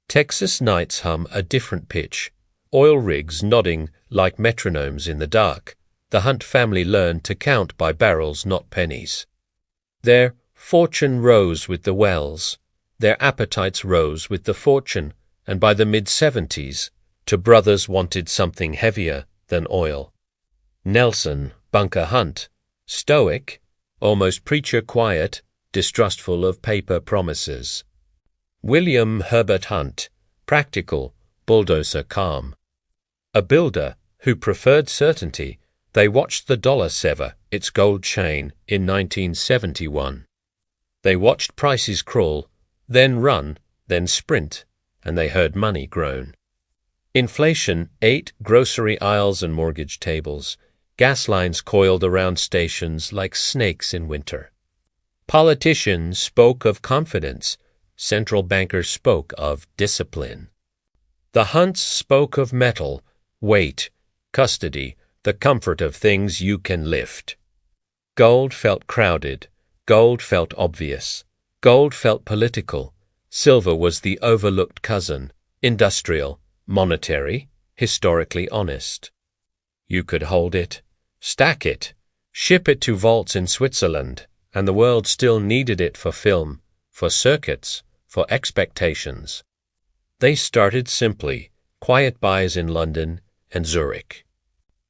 Texas nights hum a different pitch, oil rigs nodding like metronomes in the dark. The Hunt family learned to count by barrels, not pennies. Their fortune rose with the wells. Their appetites rose with the fortune, and by the mid-70s, two brothers wanted something heavier than oil. Nelson Bunker Hunt, stoic, almost preacher quiet, distrustful of paper promises. William Herbert Hunt, practical, bulldozer calm. A builder who preferred certainty, they watched the dollar sever its gold chain in 1971. They watched prices crawl, then run, then sprint, and they heard money groan. Inflation ate grocery aisles and mortgage tables. Gas lines coiled around stations like snakes in winter. Politicians spoke of confidence. Central bankers spoke of discipline. The Hunts spoke of metal, weight, custody, the comfort of things you can lift. Gold felt crowded. Gold felt obvious. Gold felt political. Silver was the overlooked cousin, industrial, monetary, historically honest. You could hold it, stack it, ship it to vaults in Switzerland, and the world still needed it for film, for circuits, for expectations. They started simply, quiet buys in London and Zurich.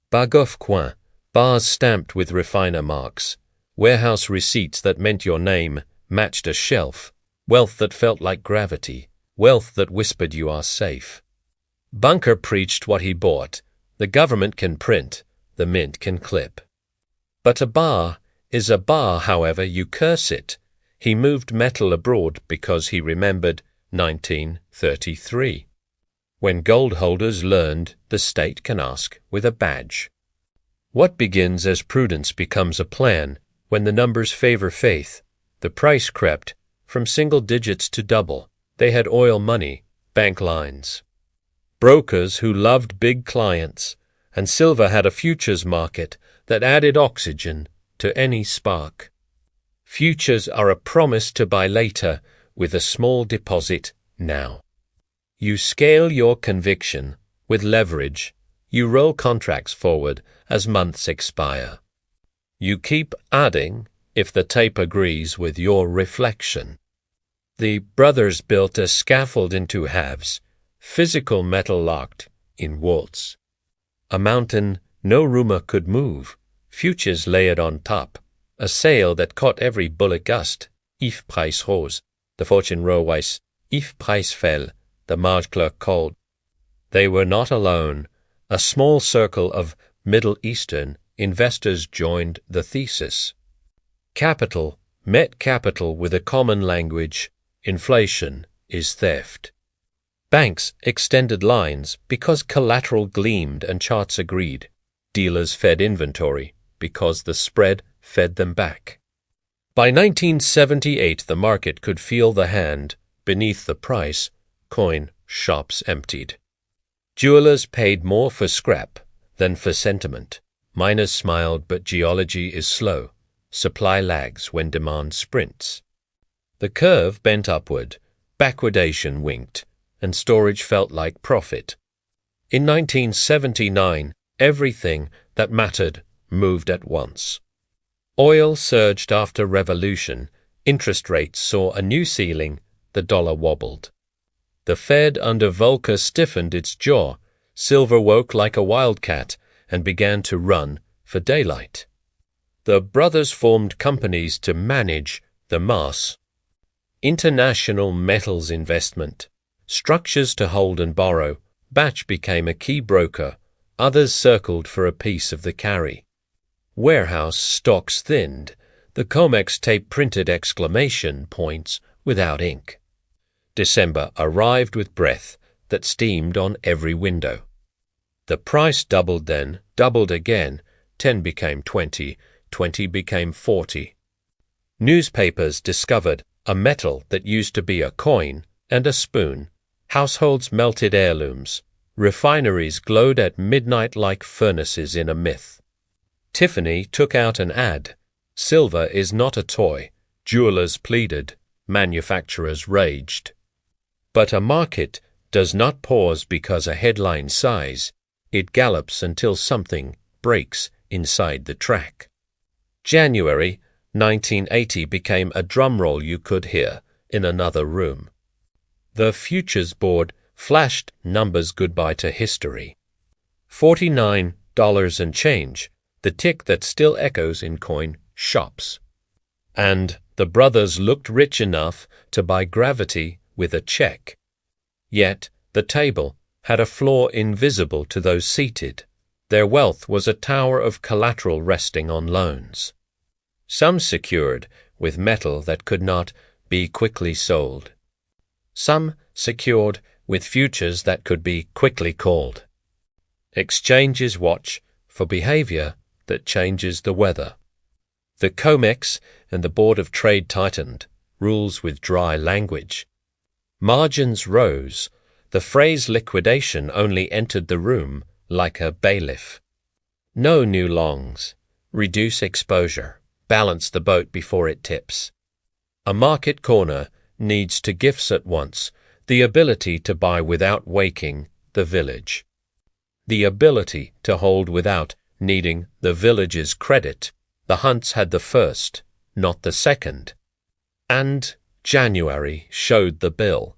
Bagoff coin, bars stamped with refiner marks, warehouse receipts that meant your name matched a shelf, wealth that felt like gravity, wealth that whispered you are safe. Bunker preached what he bought. The government can print, the mint can clip. But a bar is a bar, however you curse it. He moved metal abroad because he remembered 1933, when gold holders learned the state can ask with a badge. What begins as prudence becomes a plan when the numbers favor faith. The price crept from single digits to double. They had oil money, bank lines. Brokers who loved big clients, and silver had a futures market that added oxygen to any spark. Futures are a promise to buy later with a small deposit now. You scale your conviction with leverage. You roll contracts forward as months expire. You keep adding if the tape agrees with your reflection. The brothers built a scaffold into halves, physical metal locked in walls. A mountain no rumor could move, futures layered on top, a sail that caught every bullet gust, if Preis rose, the fortune rose, if Preis fell, the marge clerk called. They were not alone. A small circle of Middle Eastern investors joined the thesis. Capital met capital with a common language. Inflation is theft. Banks extended lines because collateral gleamed and charts agreed. Dealers fed inventory because the spread fed them back. By 1978, the market could feel the hand. Beneath the price, coin shops emptied. Jewelers paid more for scrap than for sentiment. Miners smiled, but geology is slow. Supply lags when demand sprints. The curve bent upward, backwardation winked, and storage felt like profit. In 1979, everything that mattered moved at once. Oil surged after revolution. Interest rates saw a new ceiling. The dollar wobbled. The Fed under Volcker stiffened its jaw. Silver woke like a wildcat and began to run for daylight. The brothers formed companies to manage the mass. International Metals Investment. Structures to hold and borrow. Batch became a key broker. Others circled for a piece of the carry. Warehouse stocks thinned. The Comex tape printed exclamation points without ink. December arrived with breath that steamed on every window. The price doubled then, doubled again. 10 became 20, 20 became 40. Newspapers discovered a metal that used to be a coin and a spoon. Households melted heirlooms. Refineries glowed at midnight like furnaces in a myth. Tiffany took out an ad. Silver is not a toy. Jewelers pleaded. Manufacturers raged. But a market does not pause because a headline sighs, it gallops until something breaks inside the track. January 1980 became a drumroll you could hear in another room. The futures board flashed numbers goodbye to history. $49 and change, the tick that still echoes in coin shops. And the brothers looked rich enough to buy gravity with a check. Yet the table had a floor invisible to those seated. Their wealth was a tower of collateral resting on loans. Some secured with metal that could not be quickly sold. Some secured with futures that could be quickly called. Exchanges watch for behavior that changes the weather. The COMEX and the Board of Trade tightened, rules with dry language. Margins rose. The phrase liquidation only entered the room like a bailiff. No new longs. Reduce exposure. Balance the boat before it tips. A market corner needs to gifts at once the ability to buy without waking the village. The ability to hold without needing the village's credit. The Hunts had the first, not the second. And January showed the bill.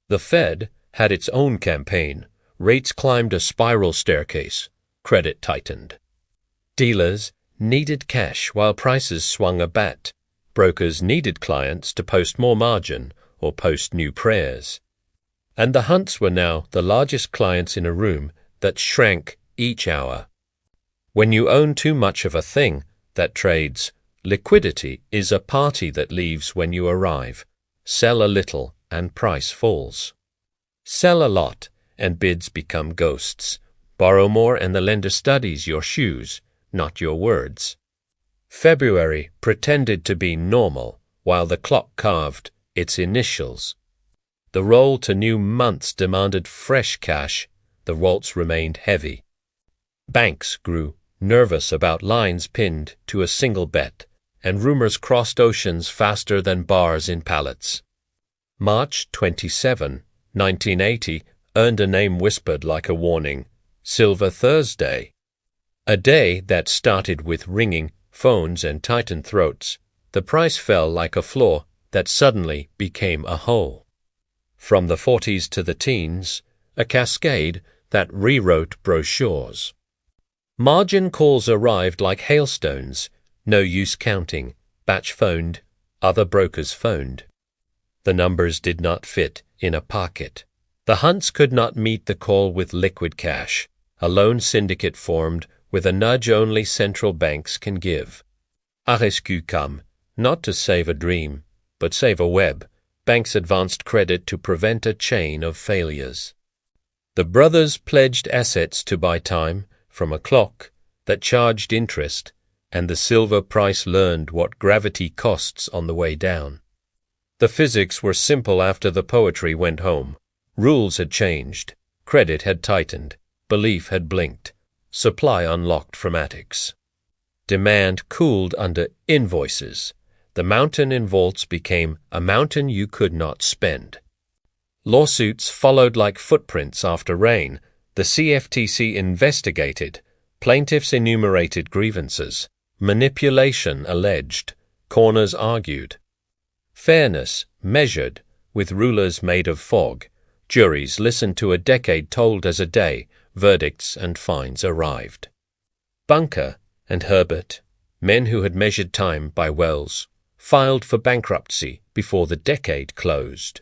The Fed had its own campaign. Rates climbed a spiral staircase. Credit tightened. Dealers needed cash while prices swung a bat. Brokers needed clients to post more margin or post new prayers. And the Hunts were now the largest clients in a room that shrank each hour. When you own too much of a thing that trades, liquidity is a party that leaves when you arrive. Sell a little and price falls. Sell a lot and bids become ghosts. Borrow more and the lender studies your shoes, not your words. February pretended to be normal while the clock carved its initials. The roll to new months demanded fresh cash. The waltz remained heavy. Banks grew nervous about lines pinned to a single bet, and rumors crossed oceans faster than bars in pallets. March 27, 1980, earned a name whispered like a warning: Silver Thursday. A day that started with ringing phones and tightened throats. The price fell like a floor that suddenly became a hole. From the 40s to the teens, a cascade that rewrote brochures. Margin calls arrived like hailstones. No use counting. Batch phoned. Other brokers phoned. The numbers did not fit in a pocket. The Hunts could not meet the call with liquid cash. A loan syndicate formed with a nudge only central banks can give. A rescue come, not to save a dream, but save a web. Banks advanced credit to prevent a chain of failures. The brothers pledged assets to buy time from a clock that charged interest, and the silver price learned what gravity costs on the way down. The physics were simple after the poetry went home. Rules had changed. Credit had tightened. Belief had blinked. Supply unlocked from attics. Demand cooled under invoices. The mountain in vaults became a mountain you could not spend. Lawsuits followed like footprints after rain. The CFTC investigated. Plaintiffs enumerated grievances. Manipulation alleged. Corners argued. Fairness measured with rulers made of fog. Juries listened to a decade told as a day. Verdicts and fines arrived. Bunker and Herbert, men who had measured time by Wells, filed for bankruptcy before the decade closed.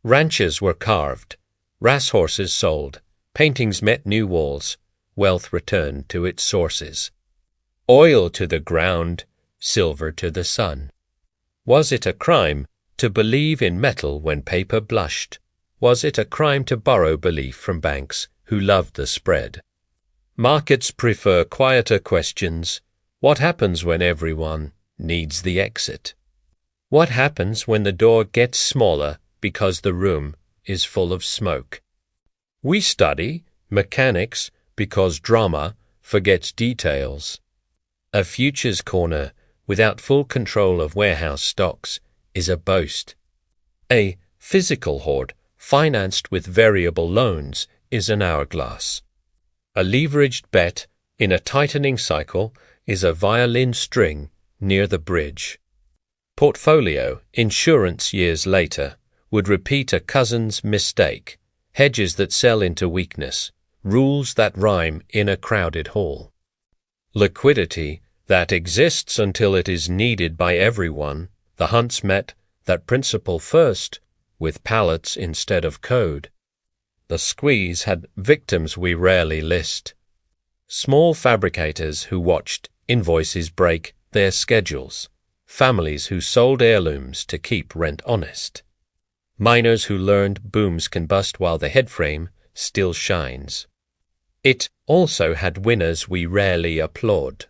Ranches were carved. Racehorses sold. Paintings met new walls. Wealth returned to its sources. Oil to the ground, silver to the sun. Was it a crime to believe in metal when paper blushed? Was it a crime to borrow belief from banks who loved the spread? Markets prefer quieter questions. What happens when everyone needs the exit? What happens when the door gets smaller because the room is full of smoke? We study mechanics because drama forgets details. A futures corner without full control of warehouse stocks is a boast. A physical hoard financed with variable loans, is an hourglass. A leveraged bet in a tightening cycle is a violin string near the bridge. Portfolio insurance years later would repeat a cousin's mistake, hedges that sell into weakness, rules that rhyme in a crowded hall. Liquidity that exists until it is needed by everyone, the Hunts met that principle first, with pallets instead of code. The squeeze had victims we rarely list. Small fabricators who watched invoices break their schedules, families who sold heirlooms to keep rent honest, miners who learned booms can bust while the headframe still shines. It also had winners we rarely applaud.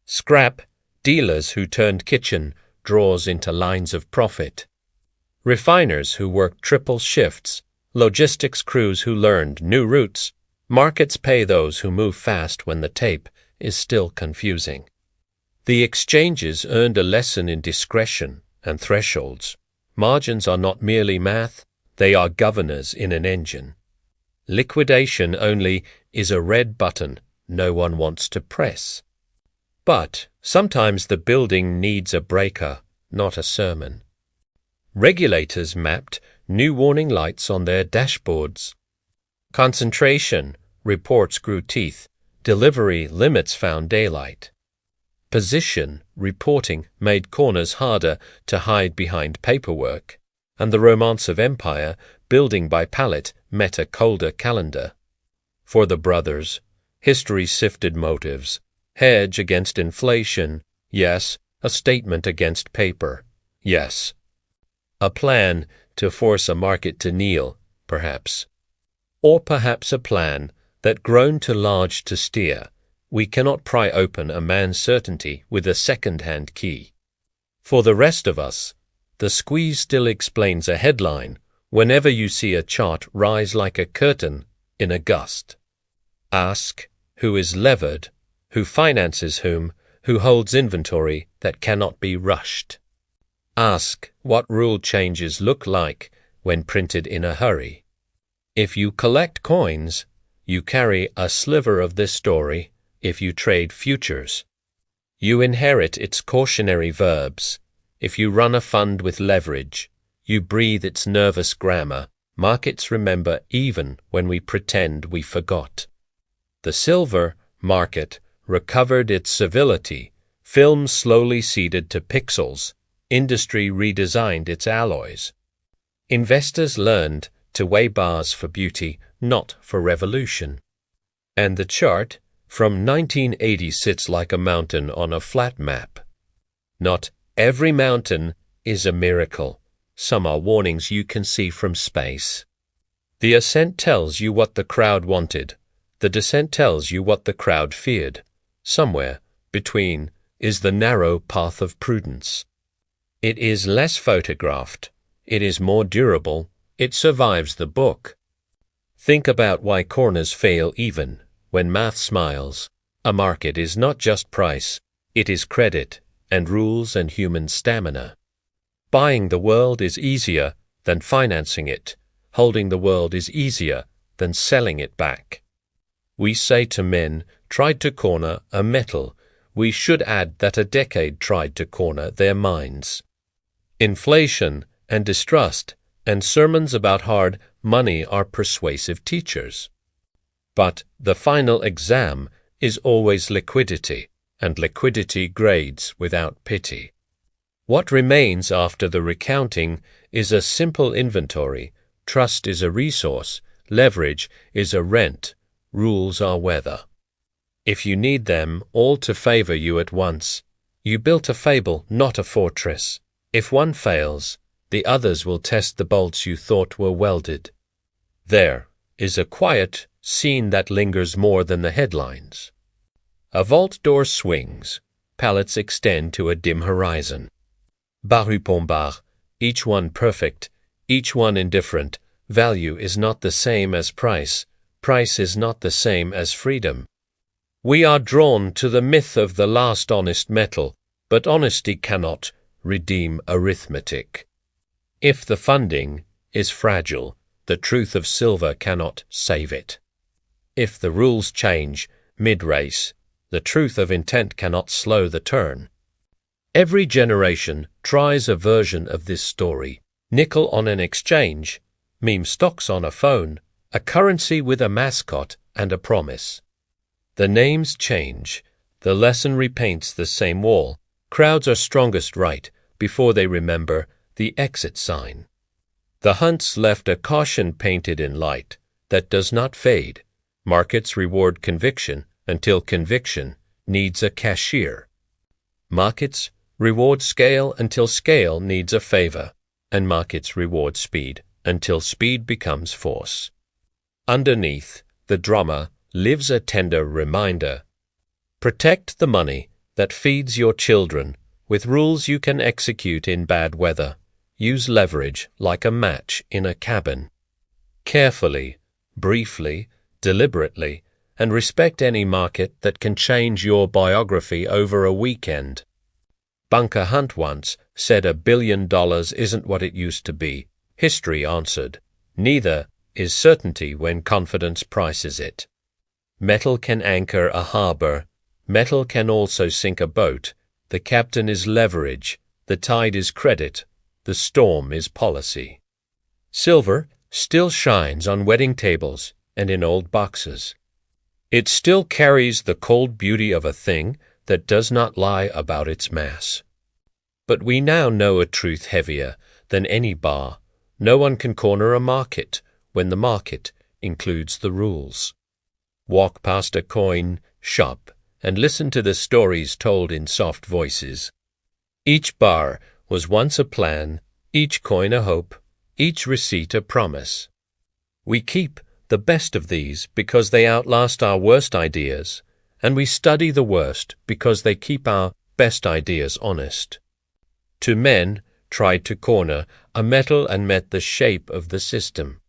Scrap dealers who turned kitchen drawers into lines of profit, refiners who worked triple shifts, logistics crews who learned new routes. Markets pay those who move fast when the tape is still confusing. The exchanges earned a lesson in discretion and thresholds. Margins are not merely math, they are governors in an engine. Liquidation only is a red button no one wants to press. But sometimes the building needs a breaker, not a sermon. Regulators mapped new warning lights on their dashboards. Concentration reports grew teeth, delivery limits found daylight. Position reporting made corners harder to hide behind paperwork, and the romance of empire, building by pallet, met a colder calendar. For the brothers, history sifted motives, hedge against inflation, yes, a statement against paper, yes. A plan to force a market to kneel, perhaps. Or perhaps a plan that grown too large to steer. We cannot pry open a man's certainty with a second-hand key. For the rest of us, the squeeze still explains a headline whenever you see a chart rise like a curtain in a gust. Ask who is levered, who finances whom, who holds inventory that cannot be rushed. Ask what rule changes look like when printed in a hurry. If you collect coins, you carry a sliver of this story. If you trade futures, you inherit its cautionary verbs. If you run a fund with leverage, you breathe its nervous grammar. Markets remember even when we pretend we forgot. The silver market recovered its civility. Film slowly ceded to pixels. Industry redesigned its alloys. Investors learned to weigh bars for beauty, not for revolution. And the chart from 1980 sits like a mountain on a flat map. Not every mountain is a miracle. Some are warnings you can see from space. The ascent tells you what the crowd wanted. The descent tells you what the crowd feared. Somewhere between is the narrow path of prudence. It is less photographed. It is more durable. It survives the book. Think about why corners fail even when math smiles. A market is not just price. It is credit and rules and human stamina. Buying the world is easier than financing it. Holding the world is easier than selling it back. We say to men, tried to corner a metal. We should add that a decade tried to corner their minds. Inflation and distrust and sermons about hard money are persuasive teachers. But the final exam is always liquidity, and liquidity grades without pity. What remains after the recounting is a simple inventory. Trust is a resource, leverage is a rent, rules are weather. If you need them all to favor you at once, you built a fable, not a fortress. If one fails, the others will test the bolts you thought were welded. There is a quiet scene that lingers more than the headlines. A vault door swings, pallets extend to a dim horizon. Barru Pombard, each one perfect, each one indifferent. Value is not the same as price. Price is not the same as freedom. We are drawn to the myth of the last honest metal, but honesty cannot redeem arithmetic. If the funding is fragile, the truth of silver cannot save it. If the rules change mid-race, the truth of intent cannot slow the turn. Every generation tries a version of this story. Nickel on an exchange, meme stocks on a phone, a currency with a mascot and a promise. The names change. The lesson repaints the same wall. Crowds are strongest right before they remember the exit sign. The hunts left a caution painted in light that does not fade. Markets reward conviction until conviction needs a cashier. Markets reward scale until scale needs a favor, and markets reward speed until speed becomes force. Underneath the drama lives a tender reminder. Protect the money that feeds your children with rules you can execute in bad weather. Use leverage like a match in a cabin. Carefully, briefly, deliberately, and respect any market that can change your biography over a weekend. Bunker Hunt once said $1 billion isn't what it used to be. History answered, neither is certainty when confidence prices it. Metal can anchor a harbor. Metal can also sink a boat. The captain is leverage. The tide is credit. The storm is policy. Silver still shines on wedding tables and in old boxes. It still carries the cold beauty of a thing that does not lie about its mass. But we now know a truth heavier than any bar. No one can corner a market when the market includes the rules. Walk past a coin shop and listen to the stories told in soft voices. Each bar was once a plan, each coin a hope, each receipt a promise. We keep the best of these because they outlast our worst ideas, and we study the worst because they keep our best ideas honest. Two men tried to corner a metal and met the shape of the system.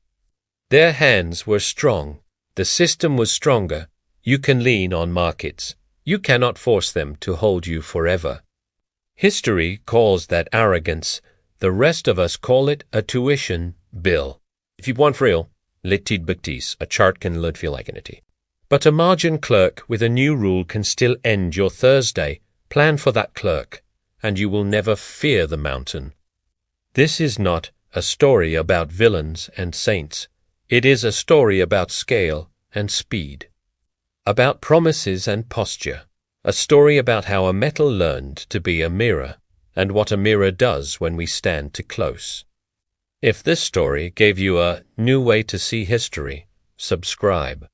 Their hands were strong. The system was stronger. You can lean on markets. You cannot force them to hold you forever. History calls that arrogance. The rest of us call it a tuition bill. If you want real, litid bictis, a chart can learn feel like entity. But a margin clerk with a new rule can still end your Thursday. Plan for that clerk, and you will never fear the mountain. This is not a story about villains and saints. It is a story about scale and speed, about promises and posture, a story about how a metal learned to be a mirror, and what a mirror does when we stand too close. If this story gave you a new way to see history, subscribe.